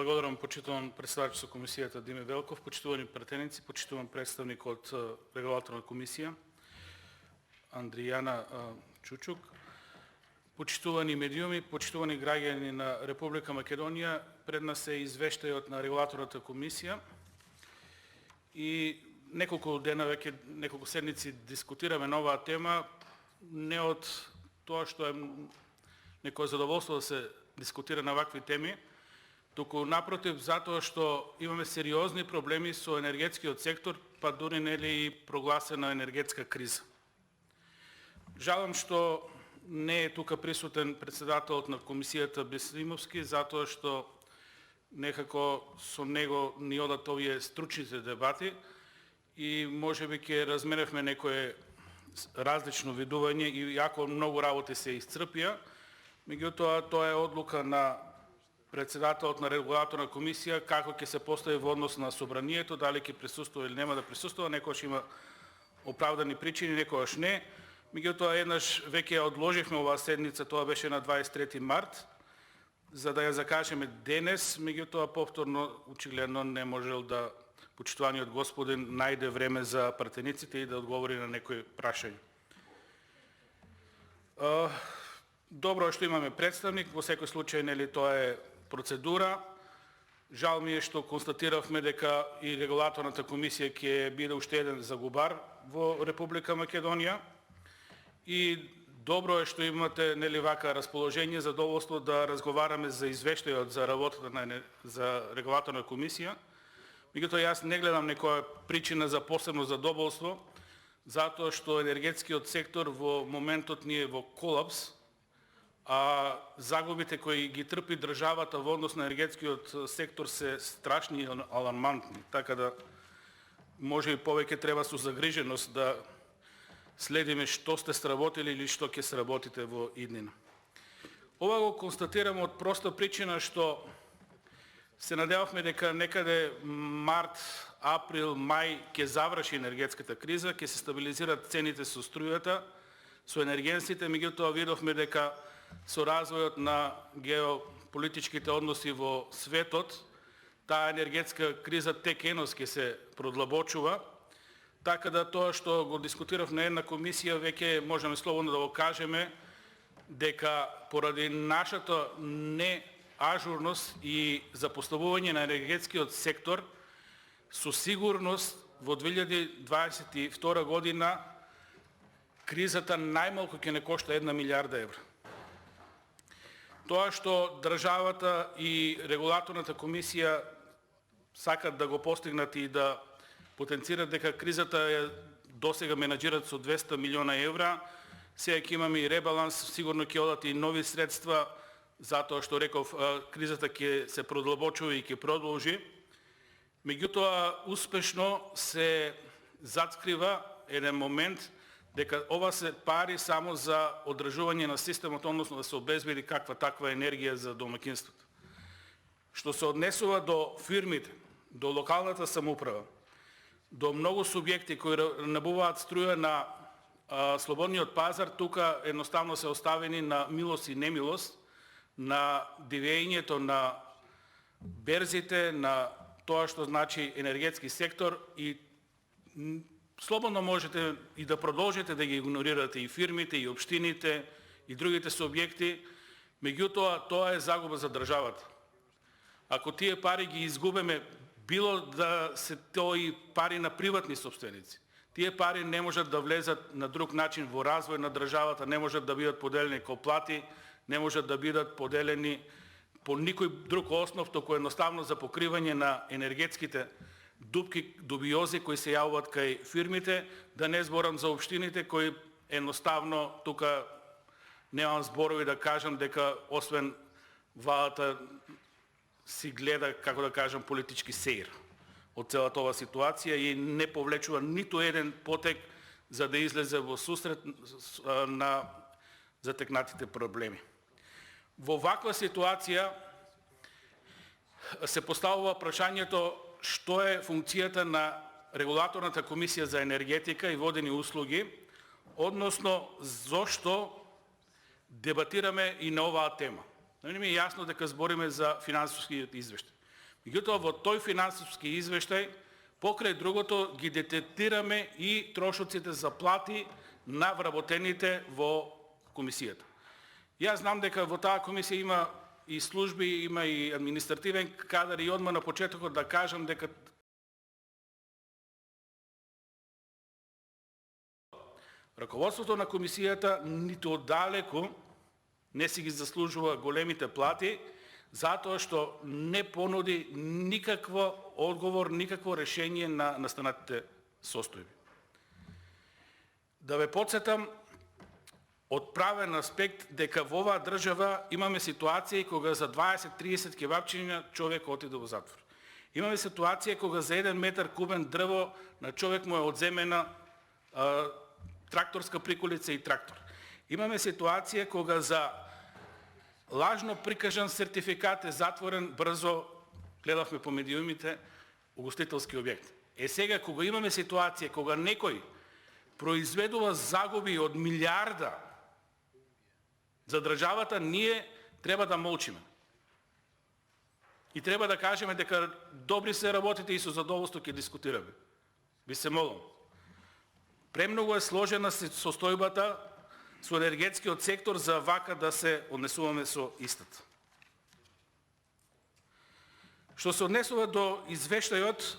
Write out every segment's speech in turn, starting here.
благодарам почитуван председател со комисијата Диме Велков, почитувани пратеници, почитуван представник од регулаторна комисија Андријана Чучук, почитувани медиуми, почитувани граѓани на Република Македонија, пред нас е извештајот на регулаторната комисија и неколку дена веќе, неколку седмици дискутираме на оваа тема, не од тоа што е некое задоволство да се дискутира на вакви теми, туку напротив затоа што имаме сериозни проблеми со енергетскиот сектор, па дури нели и прогласена енергетска криза. Жалам што не е тука присутен председателот на комисијата Беслимовски, затоа што некако со него ни одат овие стручните дебати и можеби ќе разменевме некое различно видување, иако многу работи се исцрпија, меѓутоа тоа е одлука на председателот на регулаторна комисија како ќе се постави во однос на собранието, дали ќе присуствува или нема да присуствува, некогаш има оправдани причини, некогаш не. Меѓутоа еднаш веќе ја одложивме оваа седница, тоа беше на 23 март, за да ја закажеме денес, меѓутоа повторно очигледно не можел да почитуваниот господин најде време за пратениците и да одговори на некои прашања. Добро е што имаме представник, во секој случај нели тоа е процедура. Жал ми е што констатиравме дека и регулаторната комисија ќе биде уште еден загубар во Република Македонија. И добро е што имате нели вака расположение, задоволство да разговараме за извештајот за работата за регулаторна комисија. Меѓутоа јас не гледам некоја причина за посебно задоволство, затоа што енергетскиот сектор во моментот ни е во колапс, а загубите кои ги трпи државата во однос на енергетскиот сектор се страшни и алармантни, така да може и повеќе треба со загриженост да следиме што сте сработили или што ќе сработите во иднина. Ова го констатирам од проста причина што се надевавме дека некаде март, април, мај ќе заврши енергетската криза, ќе се стабилизират цените со струјата, со енергенсите, меѓутоа видовме дека со развојот на геополитичките односи во светот, таа енергетска криза текенос ќе се продлабочува, така да тоа што го дискутирав на една комисија, веќе можеме слободно да го кажеме дека поради нашата неажурност и запоставување на енергетскиот сектор, со сигурност во 2022 година кризата најмалку ќе не кошта 1 милијарда евра. Тоа што државата и регулаторната комисија сакат да го постигнат и да потенцират дека кризата ја досега менаџират со 200 милиона евра, сега ќе имаме и ребаланс, сигурно ќе одат и нови средства, затоа што реков кризата ќе се продлабочува и ќе продолжи. Меѓутоа успешно се заткрива еден момент дека ова се пари само за одржување на системот, односно да се обезбеди каква таква енергија за домаќинството. Што се однесува до фирмите, до локалната самоуправа, до многу субјекти кои набуваат струја на слободниот пазар, тука едноставно се оставени на милост и немилост, на дивењето на берзите, на тоа што значи енергетски сектор и слободно можете и да продолжите да ги игнорирате и фирмите, и општините, и другите субјекти, меѓутоа тоа е загуба за државата. Ако тие пари ги изгубеме, било да се тои пари на приватни собственици, тие пари не можат да влезат на друг начин во развој на државата, не можат да бидат поделени како плати, не можат да бидат поделени по никој друг основ, току едноставно за покривање на енергетските дупки, дубиози кои се јавуваат кај фирмите, да не зборам за општините кои едноставно тука немам зборови да кажам дека освен владата си гледа, како да кажам, политички сеир од целата ова ситуација и не повлечува ниту еден потек за да излезе во сусрет на затекнатите проблеми. Во ваква ситуација се поставува прашањето што е функцијата на регулаторната комисија за енергетика и водени услуги, односно зошто дебатираме и на оваа тема. Не ми е јасно дека збориме за финансискиот извештај. Меѓутоа, во тој финансиски извештај, покрај другото, ги детектираме и трошоците за плати на вработените во комисијата. Јас знам дека во таа комисија има и служби, има и административен кадар и одма на почетокот да кажам дека раководството на комисијата ниту оддалеку не си ги заслужува големите плати, затоа што не понуди никакво одговор, никакво решение на настанатите состојби. Да ве потсетам од правен аспект дека во оваа држава имаме ситуации кога за 20-30 кебапчиња човек отиде во затвор. Имаме ситуација кога за 1 метар кубен дрво на човек му е одземена тракторска приколица и трактор. Имаме ситуација кога за лажно прикажан сертификат е затворен брзо, гледавме по медиумите, угостителски објект. Сега кога имаме ситуација кога некој произведува загуби од милиарда за државата, ние треба да молчиме. И треба да кажеме дека добри се работите и со задоволство ќе дискутираме. Ви се молам. Премногу е сложена состојбата со енергетскиот сектор за вака да се однесуваме со истата. Што се однесува до извештајот,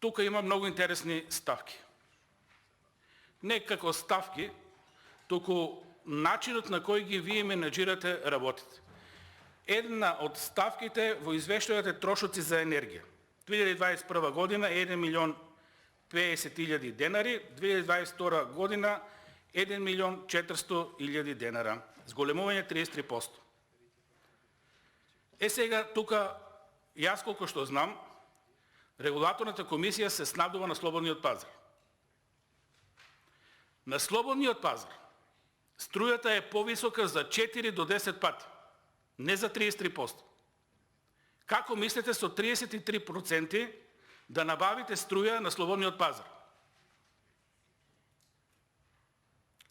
тука има многу интересни ставки. Не како ставки, туку начинот на кој ги вие менаџирате работите. Една од ставките во извештајот е трошоци за енергија. 2021 година 1 милион 50.000 денари, 2022 година 1 милион 400.000 денара, зголемување 33%. Сега тука, јас колку што знам, регулаторната комисија се снабдува на слободниот пазар. На слободниот пазар струјата е повисока за 4 до 10 пати, не за 33%. Како мислите со 33% да набавите струја на слободниот пазар?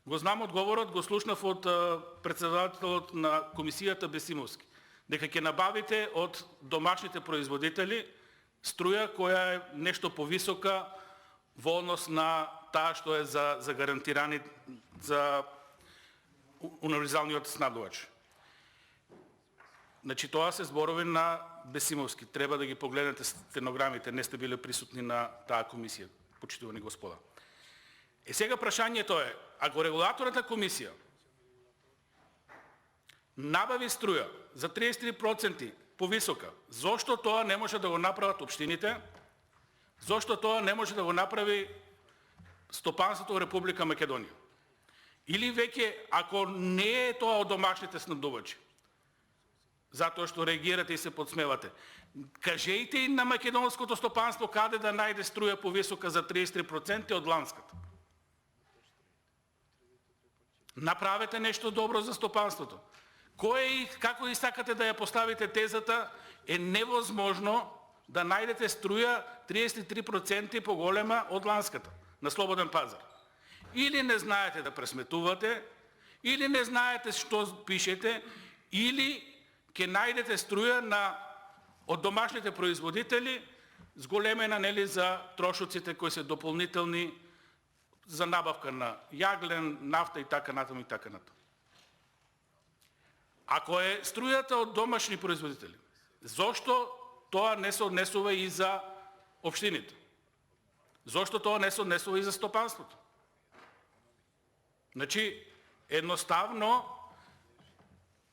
Го знам одговорот, го слушнав од председателот на комисијата Бесимовски, дека ќе набавите од домашните производители струја која е нешто повисока во однос на таа што е за гарантирани за универзалниот снабдувач. Значи, тоа се зборови на Бесимовски. Треба да ги погледнете стенограмите, не сте били присутни на таа комисија, почитувани господа. Сега прашањето е, ако регулаторната комисија набави струја за 33% повисока, зошто тоа не може да го направат општините? Зошто тоа не може да го направи стопанството во Република Македонија? Или веќе, ако не е тоа од домашните снабдувачи, затоа што реагирате и се подсмевате, кажејте и на македонското стопанство каде да најде струја повисока за 33% од ланската. Направете нешто добро за стопанството. Како и сакате да ја поставите тезата, е невозможно да најдете струја 33% поголема од ланската на слободен пазар. Или не знаете да пресметувате, или не знаете што пишете, или ќе најдете струја од домашните производители зголемена за трошоците кои се дополнителни за набавка на јаглен, нафта и така натаму и така натаму. Ако е струјата од домашни производители, зошто тоа не се однесува и за општините? Зошто тоа не се однесува и за стопанството? Значи, едноставно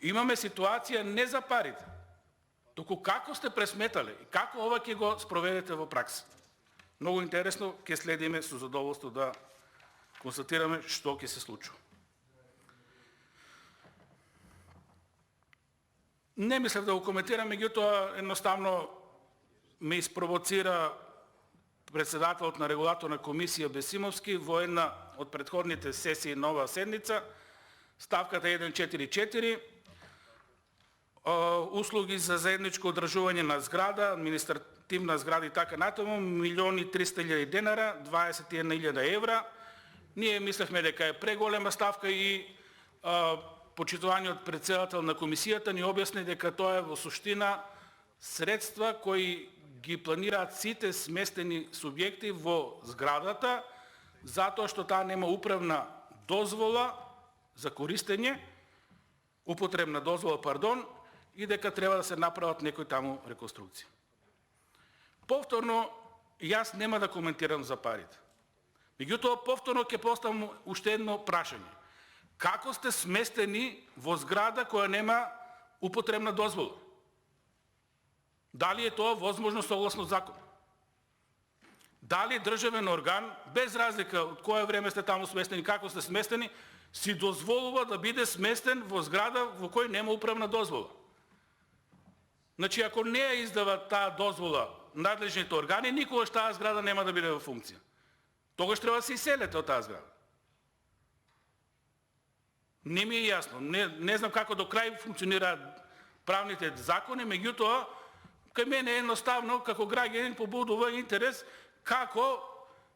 имаме ситуација не за парите, туку како сте пресметале и како ова ќе го спроведете во пракса. Многу интересно, ќе следиме со задоволство да констатираме што ќе се случува. Не мислев да го коментирам, меѓутоа едноставно ме испровоцира председателот на регулаторна комисија Бесимовски во една од претходните сесии на оваа седница, ставката 1.4.4, услуги за заедничко одржување на зграда, административна зграда и така натаму, 1.300.000 денара, 21.000 евра. Ние мислехме дека е преголема ставка и почитуваниот председател на комисијата ни објасни дека тоа е во суштина средства кои ги планираат сите сместени субјекти во зградата, затоа што таа нема управна дозвола за користење, употребна дозвола, пардон, и дека треба да се направат некои таму реконструкции. Повторно, јас нема да коментирам за парите. Меѓутоа, повторно ќе поставам уште едно прашање. Како сте сместени во зграда која нема употребна дозвола? Дали е тоа возможно согласно закон? Дали државен орган, без разлика од кое време сте таму сместени, како сте сместени, си дозволува да биде сместен во зграда во кој нема управна дозвола? Значи, ако не ја издава таа дозвола надлежните органи, никогаш таа зграда нема да биде во функција. Тогаш треба да се иселете од таа зграда. Не ми е јасно. Не знам како до крај функционираат правните закони, меѓутоа, кај мене е едноставно, како граѓанин, побудува интерес како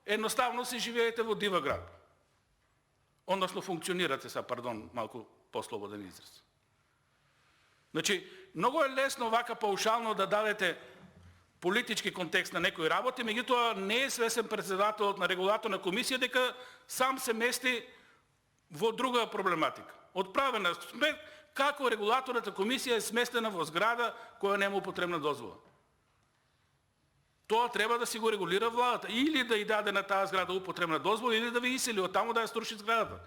едноставно се живеете во дива град. Односно функционирате са, пардон, малку послободен израз. Значи, многу е лесно вака паушално да дадете политички контекст на некои работи, меѓутоа не е свесен председателот на регулаторна комисија дека сам се мести во друга проблематика. Отправена сме како регулаторната комисија е сместена во зграда која нема употребна дозвола. Тоа треба да си го регулира владата. Или да ја даде на таа зграда употребна дозвола, или да ви исели од таму да ја струши зградата.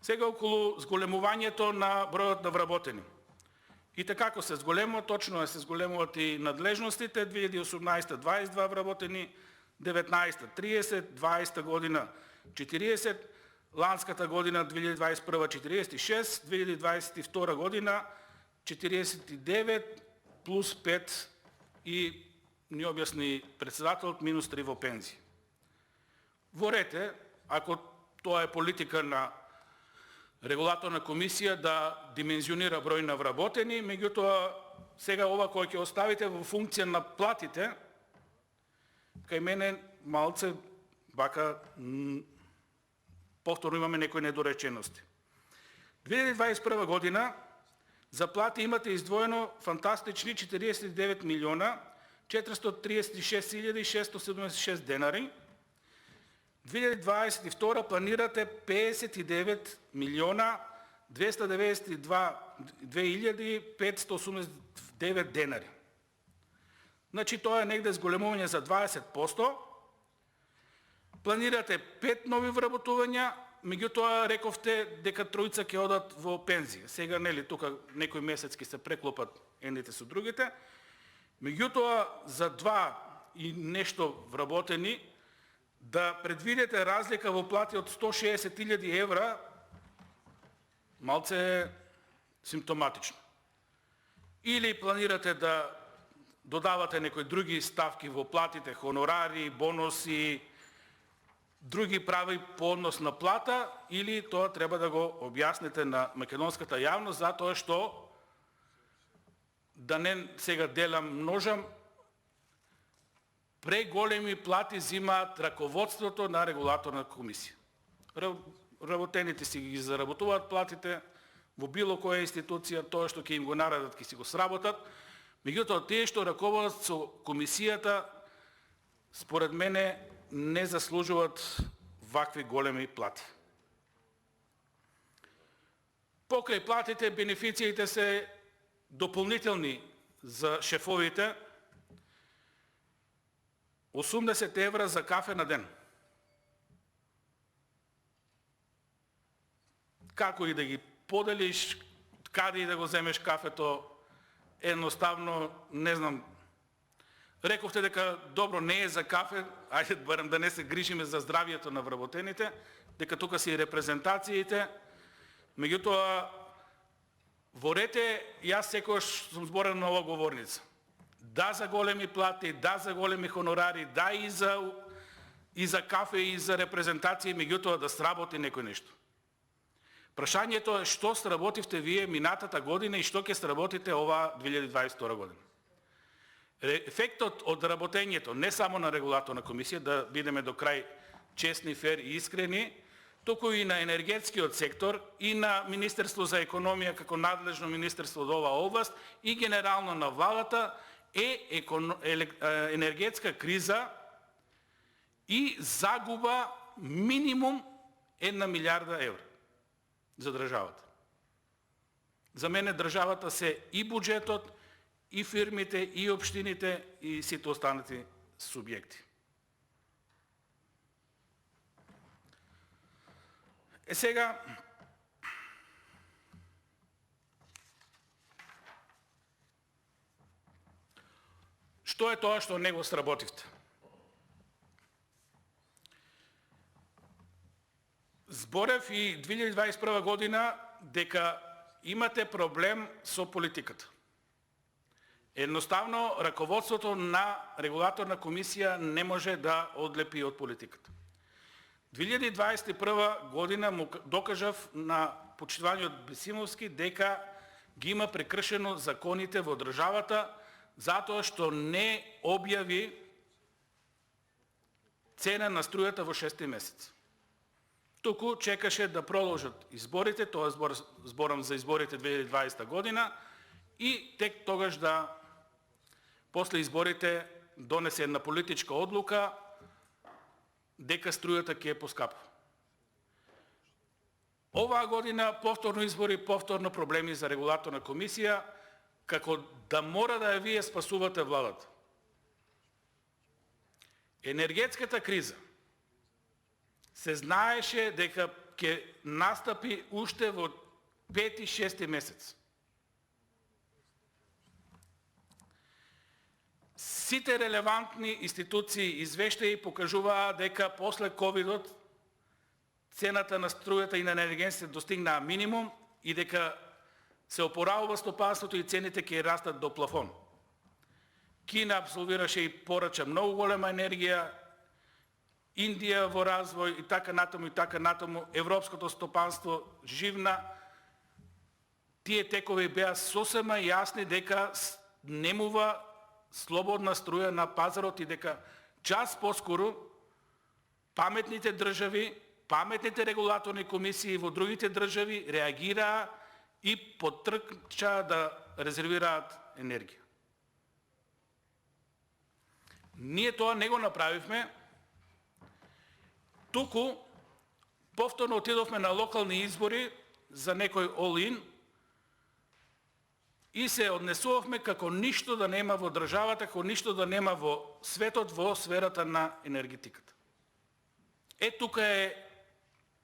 Сега околу зголемувањето на бројот на вработени. И така како се зголемува, точно се зголемуваат и надлежностите. 2018 22 вработени, 19 30, 20 година 40, ланската година 2021 46, 2022 година 49 плюс 5 и ни објасни председателот минус 3 во пензија. Ворете, ако тоа е политика на регулаторна комисија да димензионира број на вработени, меѓутоа сега ова кој ќе оставите во функција на платите, кај мене малце вака повторно имаме некои недоречености. 2021 година за плати имате издвоено фантастични 49 милиона 436.676 денари. 2022 планирате 59 милиона 292.589 денари. Значи тоа е негде зголемување за 20%. Планирате 5 нови вработувања, меѓутоа рековте дека тројца ќе одат во пензија. Сега нели тука некој месец ќе се преклопат едните со другите. Меѓутоа за 2 и нешто вработени да предвидите разлика во плати од 160.000 евра, малце е симптоматично. Или планирате да додавате некои други ставки во платите, хонорари, бонуси, други прави по однос на плата, или тоа треба да го објасните на македонската јавност, затоа што, да не сега делам множам, преголеми плати зимаат раководството на регулаторна комисија. Работените си ги заработуваат платите во било која институција, тоа што ќе им го наредат ќе си го сработат, меѓутоа тие што раководат со комисијата, според мене не заслужуваат вакви големи плати. Покрај платите, бенефициите се дополнителни за шефовите, 80 евра за кафе на ден. Како и да ги поделиш, каде и да го земеш кафето, едноставно, не знам. Рековте дека добро не е за кафе, ајде барем да не се грижиме за здравието на вработените, дека тука се и репрезентациите. Меѓутоа, ворете, јас секогаш сум зборен на ова говорница. Да за големи плати, да за големи хонорари, да и за кафе и за репрезентации, меѓутоа да сработи некој нешто. Прашањето е што сработивте вие минатата година и што ќе сработите ова 2022 година. Ефектот од работењето, не само на регулаторна комисија, да бидеме до крај честни, фер и искрени, туку и на енергетскиот сектор и на Министерство за економија како надлежно министерство од оваа област и генерално на владата е енергетска криза и загуба минимум 1 милиарда евра за државата. За мене државата се и буџетот, и фирмите, и општините, и сите останати субјекти. Сега, што е тоа што не го сработивте? Зборев и 2021 година дека имате проблем со политиката. Едноставно, раководството на регулаторна комисија не може да одлепи од политиката. 2021 година му докажав на почитуваниот Бесимовски дека ги има прекршено законите во државата затоа што не објави цена на струјата во 6 месец. Туку чекаше да продолжат изборите, тоа зборам за изборите 2020 година, и тек тогаш да после изборите донесе една политичка одлука дека струјата ќе е поскапа. Оваа година повторно избори, повторно проблеми за регулаторна комисија, како да мора да ја вие спасувате владата. Енергетската криза се знаеше дека ќе настапи уште во 5-6 месец. Сите релевантни институции извештаи покажуваа дека после ковидот цената на струјата и на енергенците достигнаа минимум и дека се опоравува стопанството и цените ќе растат до плафон. Кина абсолвираше и порача многу голема енергија, Индија во развој и така натаму, европското стопанство живна. Тие текови беа сосема јасни дека немува слободна струја на пазарот и дека час поскоро паметните држави, паметните регулаторни комисии во другите држави реагираа и потрчаа да резервираат енергија. Ние тоа не го направивме, туку повторно отидовме на локални избори за некој all-in и се однесувавме како ништо да нема во државата, како ништо да нема во светот, во сферата на енергетиката. Тука е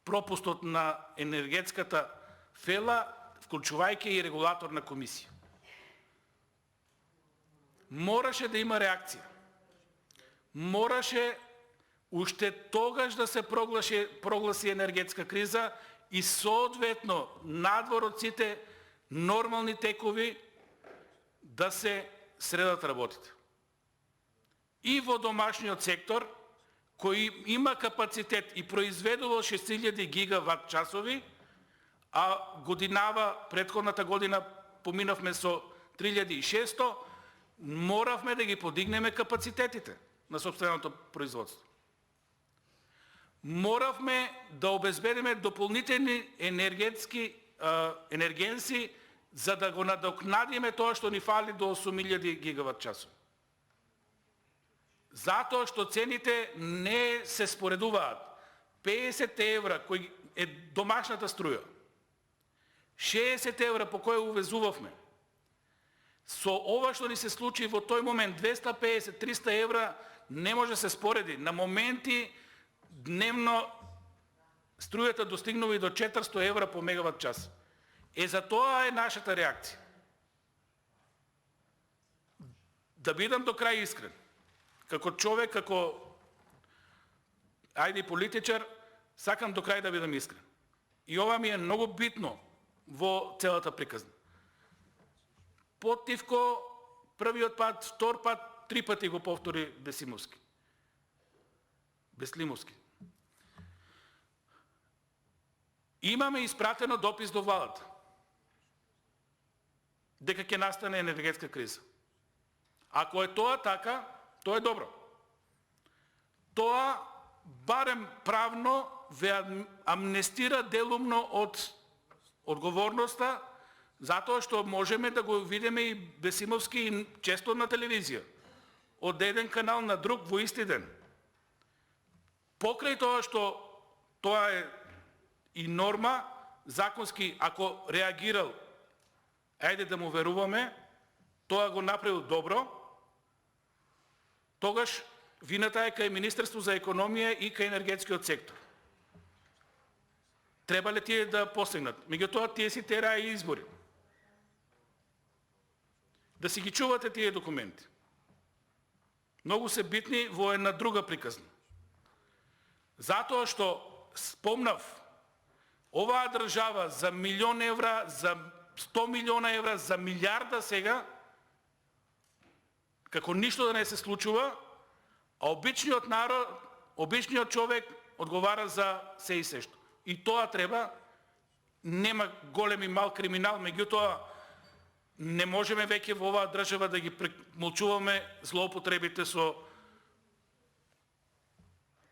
пропустот на енергетската фела, вклучувајќи и регулаторна комисија. Мораше да има реакција. Мораше уште тогаш да се прогласи енергетска криза и соодветно надвор од сите нормални текови да се средат работите. И во домашниот сектор, кој има капацитет и произведува 6000 гигават часови, а предходната година поминавме со 3600, моравме да ги подигнеме капацитетите на сопственото производство. Моравме да обезбедиме дополнителни енергенси за да го надокнадиме тоа што ни фали до 8000 гигават часови. Затоа што цените не се споредуваат. 50 евра кој е домашната струја, 60 евра по која увезувавме, со ова што ни се случи во тој момент 250-300 евра не може да се спореди. На моменти дневно струјата достигнува и до 400 евра по мегават час. За тоа е нашата реакција. Да бидам до крај искрен. Како човек, како политичар, сакам до крај да бидам искрен. И ова ми е многу битно во целата приказна. Потивко, првиот пат, втор пат, 3 пати го повтори Беслимовски. Имаме испратено допис до владата дека ќе настане енергетска криза. Ако е тоа така, тоа е добро. Тоа барем правно ве амнестира делумно од одговорноста, затоа што можеме да го видиме и Бесимовски и често на телевизија. Од еден канал на друг во исти ден. Покрај тоа што тоа е и норма, законски, ако реагирал, ајде да му веруваме, тоа го направил добро, тогаш вината е кај Министерство за економија и кај енергетскиот сектор. Треба ли тие да постигнат? Меѓутоа тие си тераа и избори. Да си ги чувате тие документи. Многу се битни во една друга приказна. Затоа што спомнав, оваа држава за 1 милион евра, за 100 милиона евра, за милиарда сега, како ништо да не се случува, а обичниот народ, обичниот човек одговара за се и сешто. И тоа треба, нема голем и мал криминал, меѓутоа не можеме веќе во оваа држава да ги премолчуваме злоупотребите со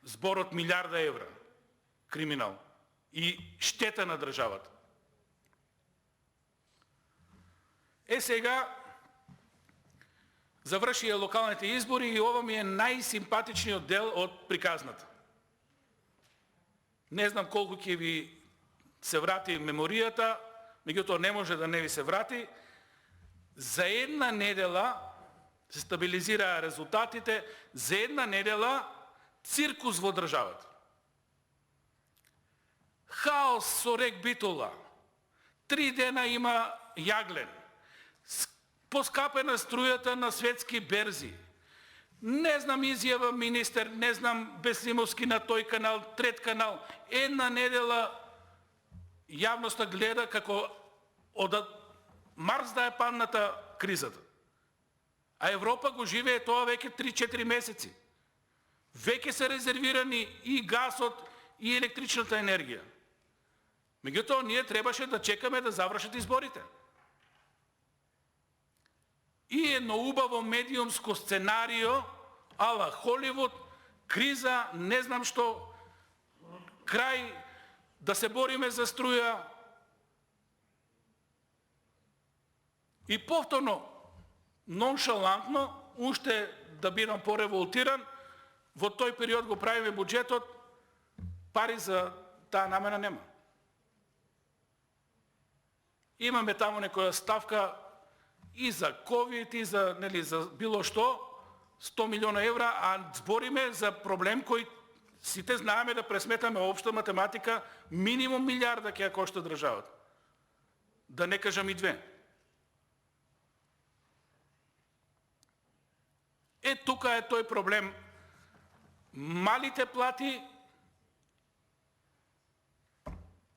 зборот милиарда евра криминал и штета на државата. Сега завршија локалните избори и ова ми е најсимпатичниот дел од приказната. Не знам колку ќе ви се врати меморијата, меѓутоа не може да не ви се врати. За една недела се стабилизираа резултатите, за една недела циркус во државата. Хаос со рек Битола. 3 дена има јаглен. Поскапена струјата на светски берзи. Не знам изјава министер, не знам Бесимовски на тој канал, трет канал. Една недела јавноста гледа како од Марс да е падната кризата. А Европа го живее тоа веќе 3-4 месеци. Веќе се резервирани и гасот, и електричната енергија. Меѓутоа, ние требаше да чекаме да завршат изборите. И едно убаво медиумско сценарио, ала Холивуд, криза, не знам што, крај, да се бориме за струја. И повторно, ноншалантно, уште да бидам пореволтиран, во тој период го правиме буџетот, пари за таа намена нема. Имаме таму некоја ставка и за ковид, и за, за било што, 100 милиона евра, а збориме за проблем кој сите знаеме да пресметаме општа математика, минимум милиарда ќе ја кошта државата. Да не кажам и 2. Тука е тој проблем. Малите плати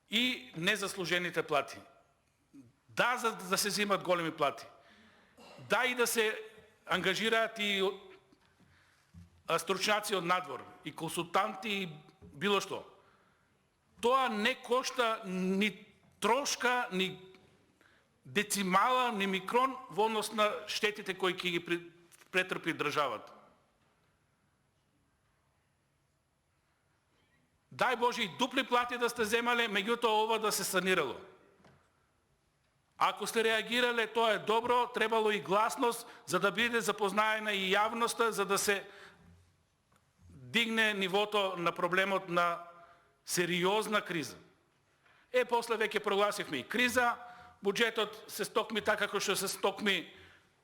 и незаслужените плати. Да, за да се взимат големи плати. Да, и да се ангажираат и стручњаци од надвор, и консултанти, и било што. Тоа не кошта ни трошка, ни децимала, ни микрон во однос на штетите кои ќе ги претрпи државата. Дај Боже и дупли плати да сте земале, меѓутоа ова да се санирало. Ако сте реагирале, тоа е добро, требало и гласност, за да биде запознаена и јавноста, за да се дигне нивото на проблемот на сериозна криза. После веќе прогласивме и криза, буџетот се стокми така како што се стокми,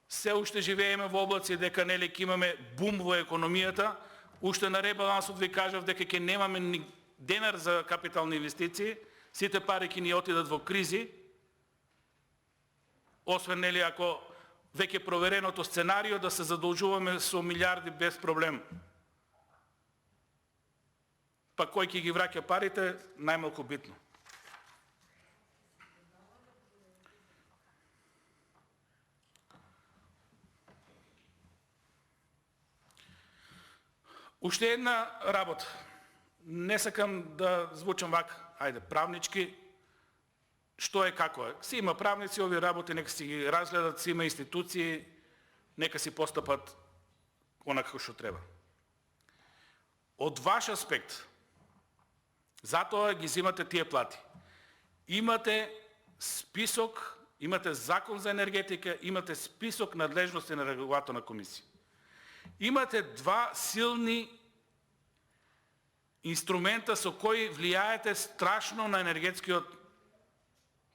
се уште живееме во облаци дека нели ќе имаме бум во економијата, уште на ребалансот ви кажав дека ќе немаме ни денар за капитални инвестиции, сите пари ќе ни отидат во кризи, освен нели ако веќе провереното сценарио да се задолжуваме со милиарди без проблем. Па кој ќе ги враќа парите, најмалку битно. Уште една работа. Не сакам да звучам вака, ајде, правнички, што е како е. Си има правници, овие работи нека си ги разгледат, си има институции, нека си постъпат онака што треба. Од ваш аспект, затоа ги взимате тие плати. Имате список, имате закон за енергетика, имате список надлежности на регулаторна комисија. Имате два силни инструмента со кои влијаете страшно на енергетскиот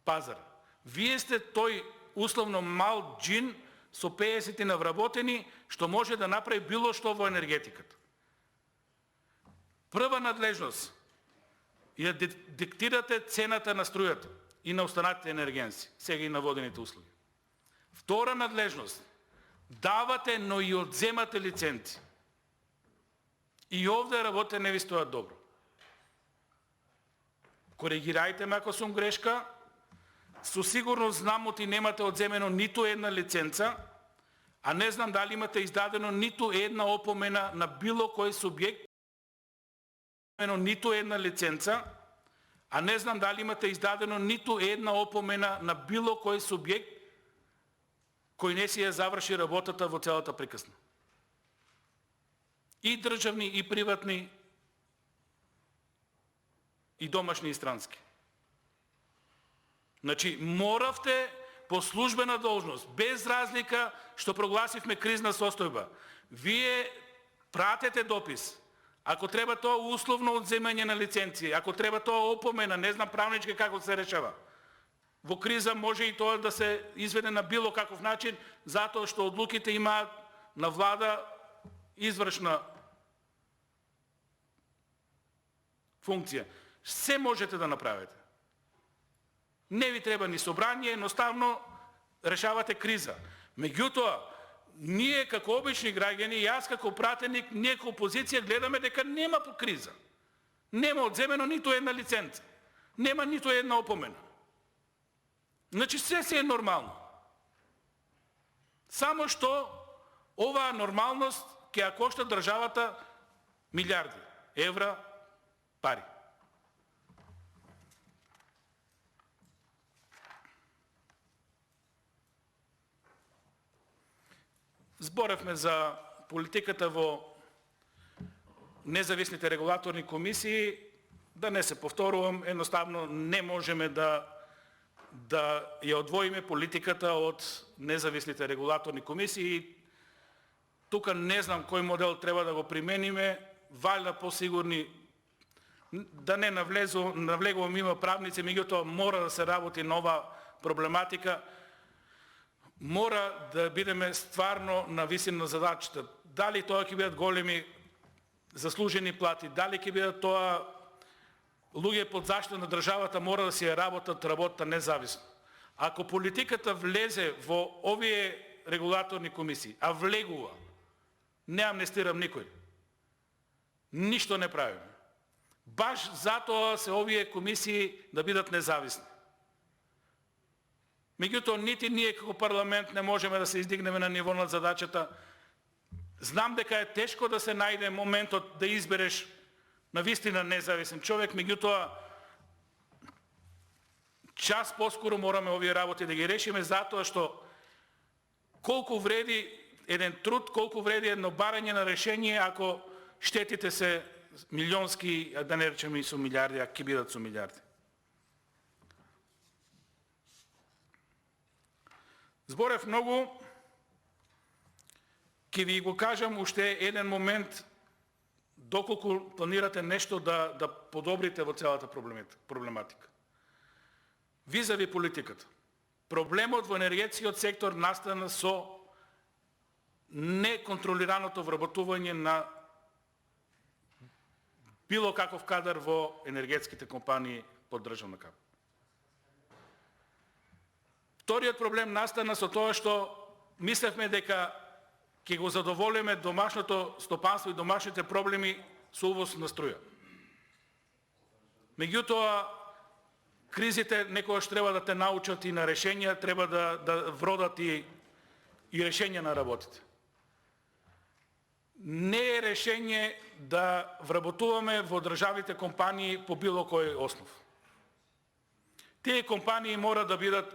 пазар. Вие сте тој условно мал джин со 50 навработени, што може да направи било што во енергетиката. Прва надлежност е да диктирате цената на струјата и на останатите енергенци, сега и на водените услуги. Втора надлежност, давате, но и одземате лиценци. И овде работите не ви стоят добро. Коригирајте ме ако сум грешка, со сигурност знам оти немате одземено ниту една лиценца, а не знам дали имате издадено ниту една опомена на било кој субјект, ниту една лиценца, а не знам дали имате издадено ниту една опомена на било кој субјект кој не си ја заврши работата во целата приказна. И државни, и приватни, и домашни, и странски. Значи, моравте по службена должност, без разлика што прогласивме кризна состојба, вие пратете допис. Ако треба тоа условно одземање на лиценција, ако треба тоа опомена, не знам правнички како се решава. Во криза може и тоа да се изведе на било каков начин, затоа што одлуките имаат на влада извршна функција. Се можете да направите. Не ви треба ни собрание, едноставно решавате криза. Меѓутоа, ние како обични граѓани, јас како пратеник, ние како опозиција гледаме дека нема по криза. Нема одземено ниту една лиценца. Нема ниту една опомена. Значи се е нормално. Само што оваа нормалност ќе ја кошта државата милиарди евра пари. Зборевме за политиката во независните регулаторни комисии, да не се повторувам, едноставно не можеме да ја одвоиме политиката од независните регулаторни комисии. Тука не знам кој модел треба да го примениме, валја посигурни, да не навлегувам, има правници, меѓутоа мора да се работи нова проблематика. Мора да бидеме стварно на висина на задачата. Дали тоа ќе бидат големи заслужени плати, дали ќе бидат тоа луѓе под заштита на државата, мора да си ја работата независно. Ако политиката влезе во овие регулаторни комисии, а влегува, не амнестирам никој, ништо не правиме. Баш затоа се овие комисии да бидат независни. Меѓутоа, нити ние како парламент не можеме да се издигнеме на ниво на задачата. Знам дека е тешко да се најде моментот да избереш на вистина независен човек, меѓутоа, час поскоро мораме овие работи да ги решиме, затоа што колку вреди еден труд, колку вреди едно барање на решение, ако штетите се милионски, да не речеме и со милиарди, а ќе бидат со милиарди. Зборев многу, ќе ви го кажам уште еден момент, доколку планирате нешто да подобрите во целата проблематика. Визави политиката. Проблемот во енергетскиот сектор настана со неконтролираното вработување на било каков кадар во енергетските компании под државна капа. Вториот проблем настана со тоа што мислевме дека ќе го задоволиме домашното стопанство и домашните проблеми со увоз на струја. Меѓутоа, кризите некогаш треба да те научат и на решенија, треба да вродат и решенија на работите. Не е решение да вработуваме во државните компании по било кој основ. Тие компании мора да бидат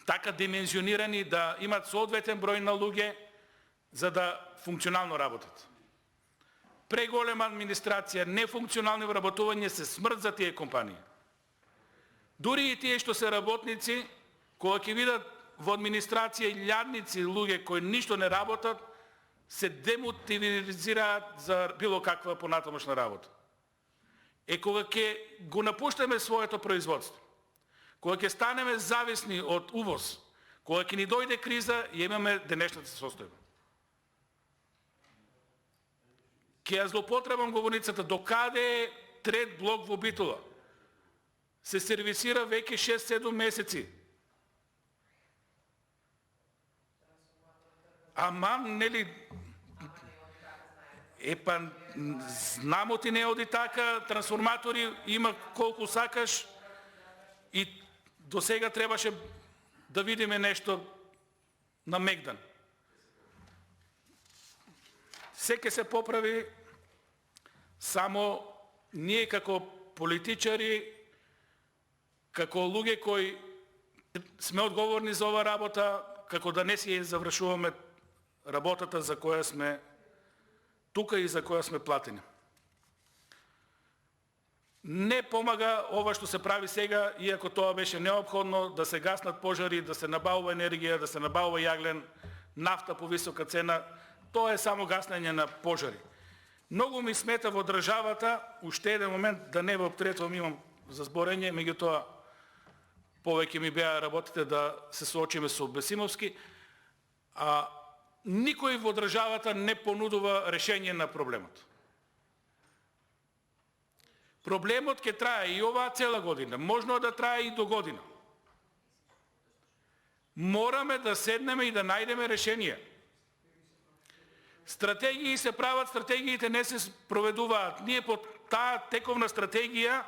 така димензионирани да имат соодветен број на луѓе за да функционално работат. Преголема администрација, нефункционални вработување се смрт за тие компании. Дури и тие што се работници, кога ќе видат во администрација илјадници луѓе кои ништо не работат, се демотивизираат за било каква понатамошна работа. Кога ќе го напуштаме своето производство, кога ќе станеме зависни од увоз, кога ќе ни дојде криза, имаме денешната состојба. Ќе ја злоупотребам говорницата, докаде е трет блок во Битола. Се сервисира веќе 6-7 месеци. Ама, нели, знамо ти не оди така, трансформатори има колку сакаш и до сега требаше да видиме нешто на мегдан. Се ќе се поправи, само ние како политичари, како луѓе кои сме одговорни за ова работа, како да не си завршуваме работата за која сме тука и за која сме платени. Не помага ова што се прави сега, иако тоа беше неопходно, да се гаснат пожари, да се набавува енергија, да се набавува јаглен, нафта по висока цена. Тоа е само гаснење на пожари. Многу ми смета во државата, уште еден момент, да не во третвам имам за зборење, меѓутоа повеќе ми беа работите да се соочиме со Бесимовски, никој во државата не понудува решение на проблемот. Проблемот ќе трае и оваа цела година, можно да трае и до година. Мораме да седнеме и да најдеме решение. Стратегии се прават, стратегиите не се проведуваат. Ние по таа тековна стратегија,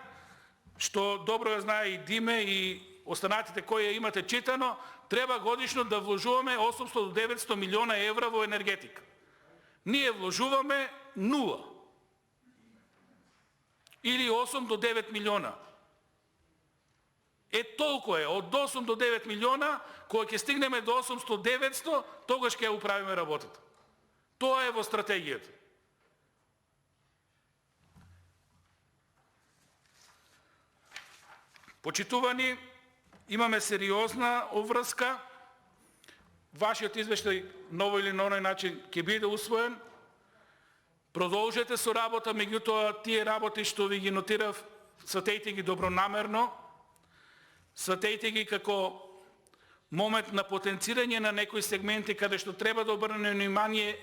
што добро ја знае и Диме и останатите кои ја имате читано, треба годишно да вложуваме 800 до 900 милиона евра во енергетика. Ние вложуваме 0. Или 8 до 9 милиона. Толку е. Од 8 до 9 милиона, кога ќе стигнеме до 800-900, тогаш ќе ја управиме работата. Тоа е во стратегијата. Почитувани, имаме сериозна обврска. Вашиот извештај на овој или на оној начин ќе биде усвоен. Продолжете со работа, меѓутоа тие работи што ви ги нотирав, сватејте ги добронамерно, сватејте ги како момент на потенцирање на некои сегменти каде што треба да обрнеме внимание,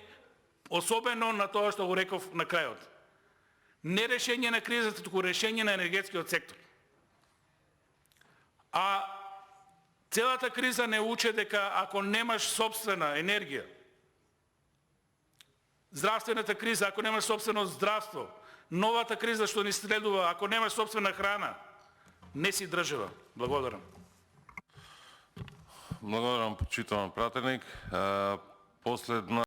особено на тоа што го реков на крајот. Не решение на кризата, туку решение на енергетскиот сектор. Целата криза не учи дека ако немаш собствена енергија, здравствената криза, ако немаш собствено здравство, новата криза што ни следува, ако немаш собствена храна, не си држава. Благодарам. Благодарам, почитуван пратеник. Последна